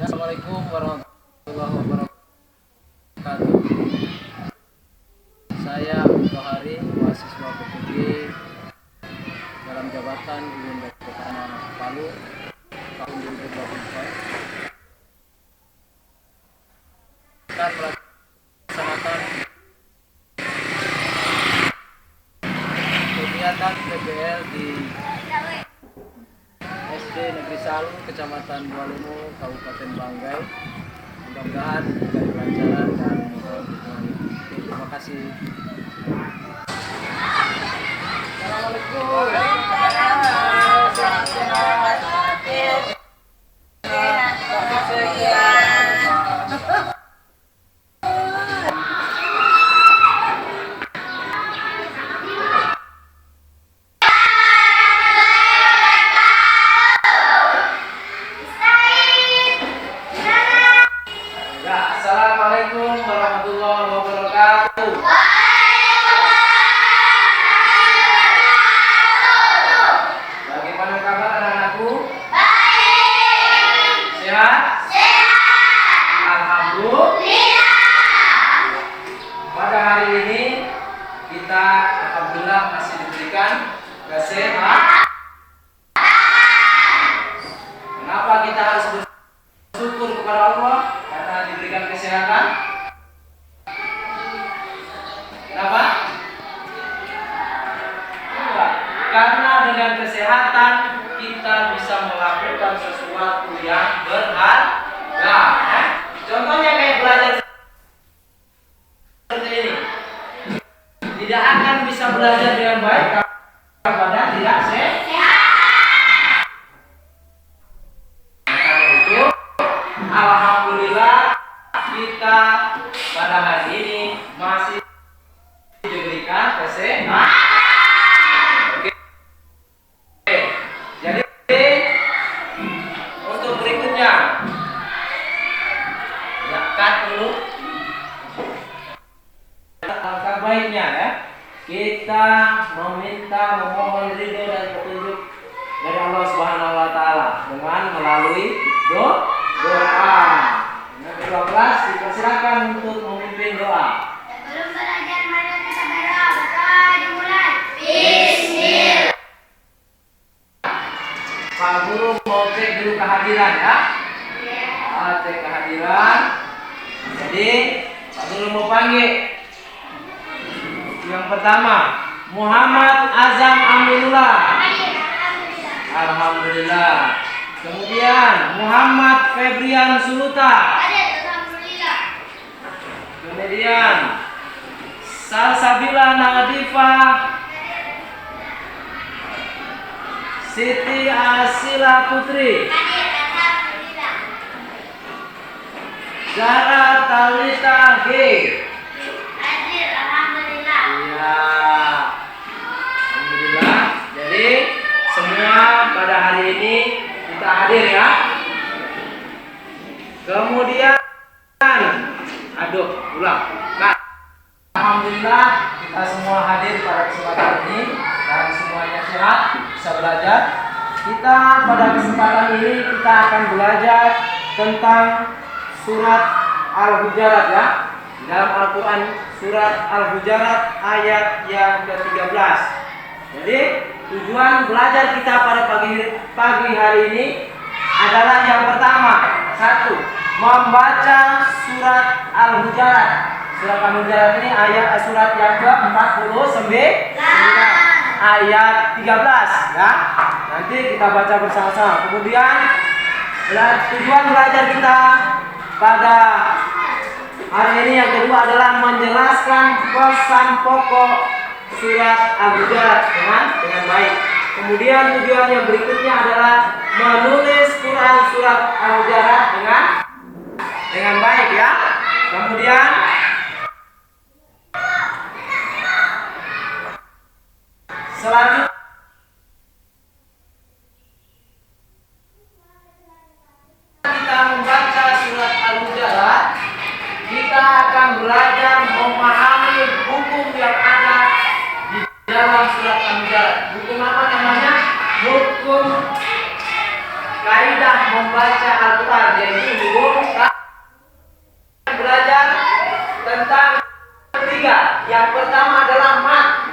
Assalamualaikum warahmatullahi wabarakatuh. Saya Tohari, mahasiswa PPG dalam jabatan Unit Pertahanan Palu tahun 2024. Akan melaksanakan kegiatan PBL di SD Negeri Salu, Kecamatan Bualumu, Kabupaten Banggai. Mudah-mudahan diberi kelancaran dan mohon dukungan. Terima kasih. Assalamualaikum. Ya, Assalamualaikum warahmatullahi wabarakatuh. Bagaimana kabar anak-anakku? Sehat? Alhamdulillah. Pada hari ini kita alhamdulillah masih diberikan kesehatan. Kenapa kita harus bersyukur kepada Allah? Karena diberikan kesehatan. Kenapa? Karena dengan kesehatan kita bisa melakukan sesuatu yang berharga. Contohnya kayak belajar seperti ini. Tidak akan bisa belajar dengan baik kalau tidak sehat. Karena itu, alhamdulillah kita pada hari ini masih diberikan kesehatan. Oke. Jadi untuk berikutnya, ya cut dulu. Langkah baiknya ya, kita memohon ridho dan petunjuk dari Allah Subhanahu wa taala dengan melalui doa. Yang kedua kelas dipersilakan untuk memimpin doa. Sebelum belajar mari kita berdoa. Berdoa dimulai. Bismillah. Pak Guru mau cek dulu kehadiran ya. Cek kehadiran. Jadi Pak Guru mau panggil. Yang pertama, Muhammad Azam Aminullah. Alhamdulillah. Kemudian Muhammad Febrian Suluta. Alhamdulillah. Kemudian Salsabila Nadifa Siti Asila Putri. Alhamdulillah. Zara Talita G. Hadir. Alhamdulillah. Iya. Alhamdulillah. Jadi semua pada hari ini kita hadir ya. Kemudian ulang. Nah, alhamdulillah kita semua hadir pada kesempatan ini dan semuanya sehat, bisa belajar. Kita pada kesempatan ini kita akan belajar tentang surat Al-Hujurat ya. Dalam Al-Quran surat Al-Hujurat ayat yang ke-13. Jadi tujuan belajar kita pada pagi hari ini adalah yang pertama, satu, membaca surat Al-Hujurat. Surat Al-Hujurat ini surat yang ke-49 ayat 13 ya. Nanti kita baca bersama-sama. Kemudian tujuan belajar kita pada hari ini yang kedua adalah menjelaskan pesan pokok surat Al-Hujurat dengan baik. Kemudian tujuan yang berikutnya adalah menulis Quran surat Al-Hujurat dengan baik ya. Kemudian selanjutnya kita membaca surat Al-Hujurat, kita akan belajar memahami hukum yang ada di dalam surat Al-Hujurat. Hukum apa namanya? Hukum kaidah membaca Al-Quran, yaitu belajar tentang ketiga. Yang pertama adalah mat.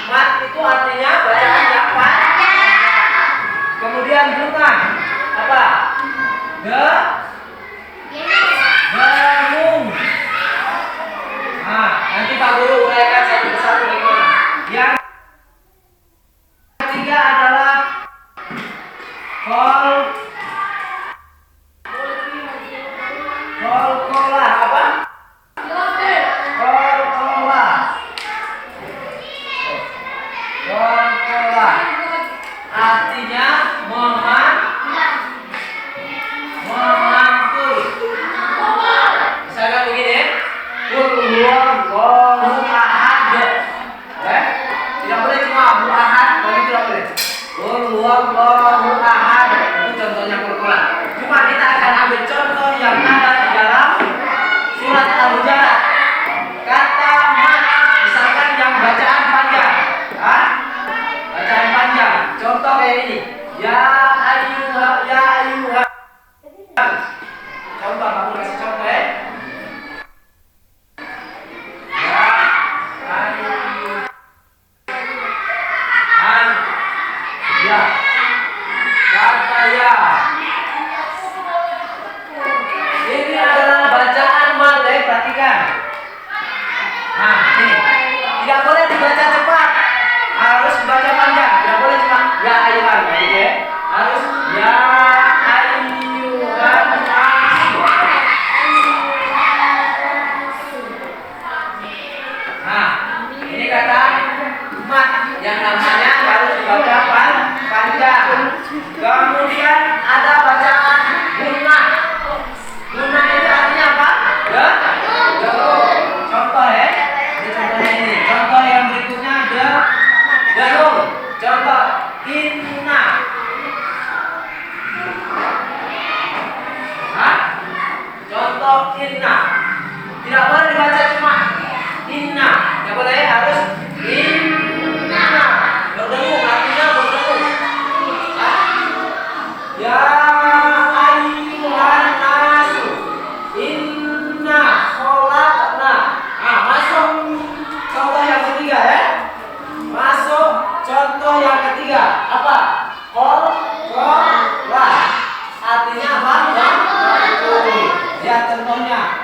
Mat itu artinya bacaan yang panjang. Kemudian gunah apa? Dengung. Nah, nanti Pak Guru uraikan satu persatu bagaimana. Yang ketiga adalah kolkolah apa? Kolkolah artinya memantul. Misalkan begini, Qul huwallahu ahad. Tidak boleh cuma Allahu ahad, tapi tidak boleh. Qul huwallahu ahad. Itu contohnya kolkolah. Cuma kita akan ambil contoh yang ada di dalam surat Al-Hujurat. Kata mat, misalkan yang bacaan panjang, bacaan panjang. Contoh kayak ini. Ya ayyuha. Contoh, kamu kasih contoh ya. Ya ayyuhan. Ya. Kata ya. Ini adalah bacaan mat, perhatikan. Nah, ini tidak boleh dibaca cepat, harus dibaca panjang. Tidak boleh cuma ya ayyuhan, gitu ya. Harus ya ayyuhan. Nah, ini kata mat yang namanya harus dibaca panjang. Kemudian ada bacaan gunah. Gunah itu artinya apa? Contoh ya. Ini contohnya ini. Contoh yang berikutnya dengung. Contoh inna. Contoh inna. Tidak boleh dibaca cuma inna. Tidak boleh, harus inna. Berdengung artinya berdengung. Ya ayyuhan nasu inna khalaqna. Masuk contoh yang ketiga ya. Masuk contoh yang ketiga. Apa? Kolkolah. Artinya apa? Lihat contohnya.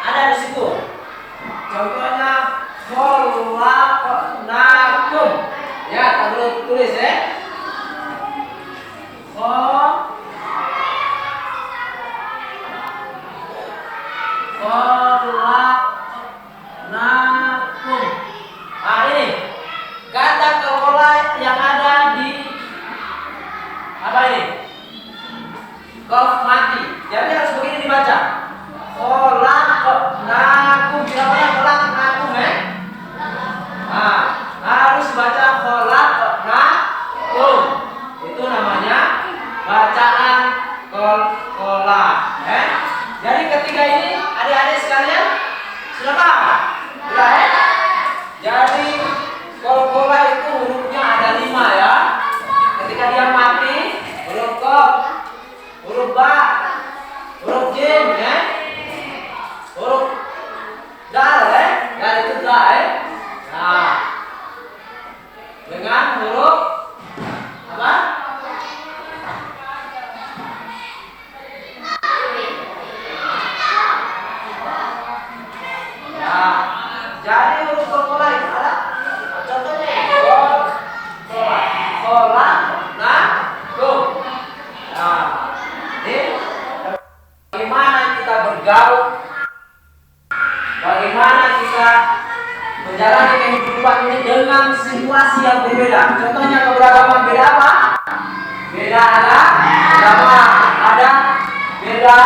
Ada di situ. Contohnya khalaqnakum. Ya, tak perlu tulis ya. Khalaqnakum. Ini kata kolkolah yang ada di apa ini? Qaf mati. Jadi harus begini dibaca. Khalaqnakum. Tidak boleh khalaqnakum ya. Harus baca khalaqnakum. Itu namanya bacaan kolkolah. Jadi ketiga ini adik-adik sekalian sudah paham? Sudah ya? Jadi kolkolah itu hurufnya ada 5 ya. Ketika dia mati, huruf qaf, huruf ba, huruf jim ya, huruf dal ya, dan itu da ya. Nah, dengan huruf apa? Jadi huruf kolkolah itu ada contohnya khalaqnakum. Ini bagaimana kita bergaul, bagaimana kita menjalani kehidupan ini dengan situasi yang berbeda. Contohnya keberagaman beda apa? Beda agama, ada beda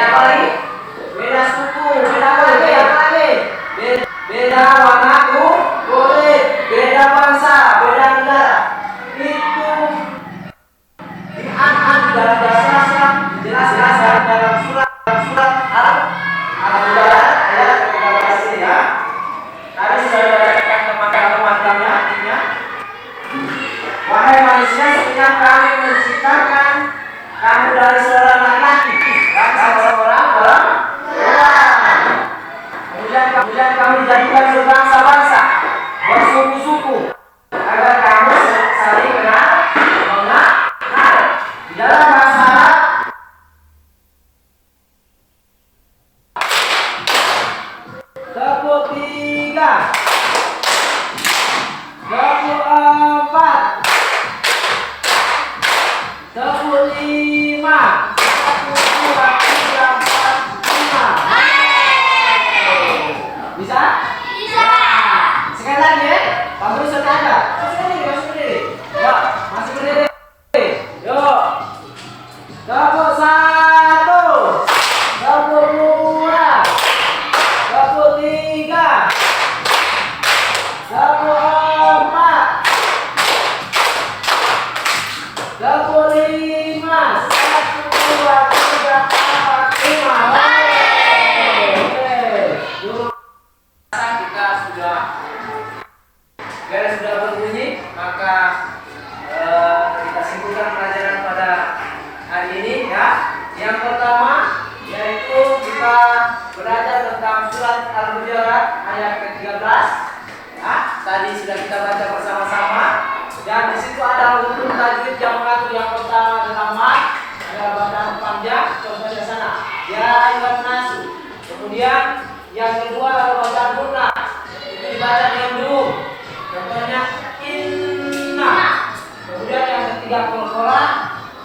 apa lagi? Beda suku, beda apa lagi? Beda warna kulit, beda bangsa, beda negara. Itu dianat dalam dasar jelas-jelas dalam surat Al-Hujurat ayat ke-13 ini ya. Tadi sudah dibacakan kepada teman-temannya, artinya wahai manusia, sesungguhnya kami menciptakan kamu dijadikan berbangsa-bangsa, bersuku-suku, agar kamu saling mengenal. Di dalam bahasa Arab, ketiga, keempat, kelima, 1, 2, 3, 4, 5. Bisa? Bisa. Sekali lagi ya. Kamu bisa ada. Masih berdiri. Ya, masih berdiri. Yuk. Gabung 1, gabung 2, gabung 3, gabung 4, gabung 5. 1, 2, 3, 4, 5. Oke. Dulu kita sudah berbunyi, maka kita simpulkan pelajaran pada hari ini ya. Yang pertama yaitu kita belajar tentang surat Al-Hujurat ayat ke-13. Ya, tadi sudah kita baca bersama-sama dan di situ ada hukum tajwid yang mengatur. Yang pertama adalah mad, ada bacaan panjang, contohnya sana. Ya ayat nasu. Kemudian yang kedua adalah bacaan guna. Itu dibaca dengan dulu. Contohnya inna. Kemudian yang ketiga kolkola,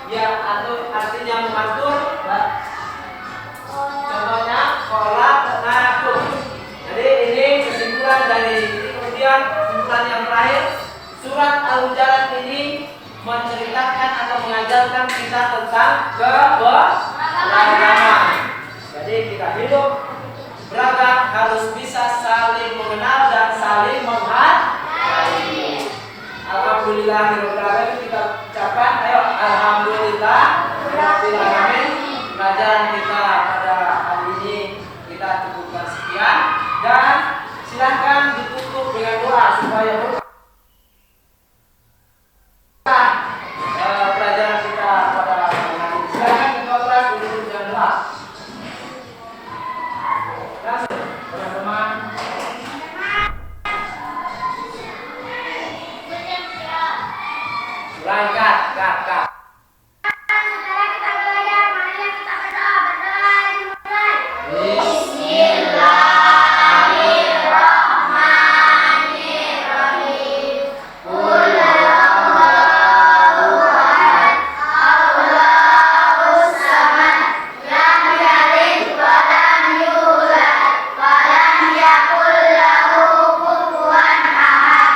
ya atau artinya mengatur. Contohnya kola pengatur. Jadi ini kesimpulan dari ini. Kemudian kesimpulan yang terakhir, surat Al-Hujurat ini menceritakan atau mengajarkan kita tentang keberagaman. Jadi kita hidup beragam harus bisa saling mengenal dan saling menghargai. Alhamdulillahirobbilalamin, kita ucapkan ayo alhamdulillah rabbil alamin. Pelajaran kita pada hari ini kita cukupkan sekian dan silahkan ditutup dengan doa supaya berkah pelajaran kita pada hari ini. Silahkan ketua kelas ditutup dengan doa. Langsung teman-teman. Berangkat, kak. Sekarang kita belajar, mari kita berdoa. Dimulai. Bismillahirrahmanirrahim. Qul huwallahu ahad, Allahus samad, lam yalid wa lam yulad, wa lam yakul lahu kufuwan ahad.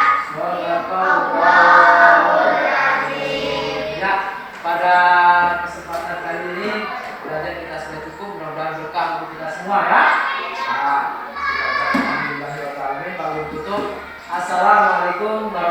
Ya, pada kesempatan kali ini belajar kita sudah cukup. Mudah-mudahan berkah untuk kita semua ya. Nah, kita ucapkan alhamdulillahirobbilalamin. Lalu tutup. Assalamualaikum warahmatullahi wabarakatuh.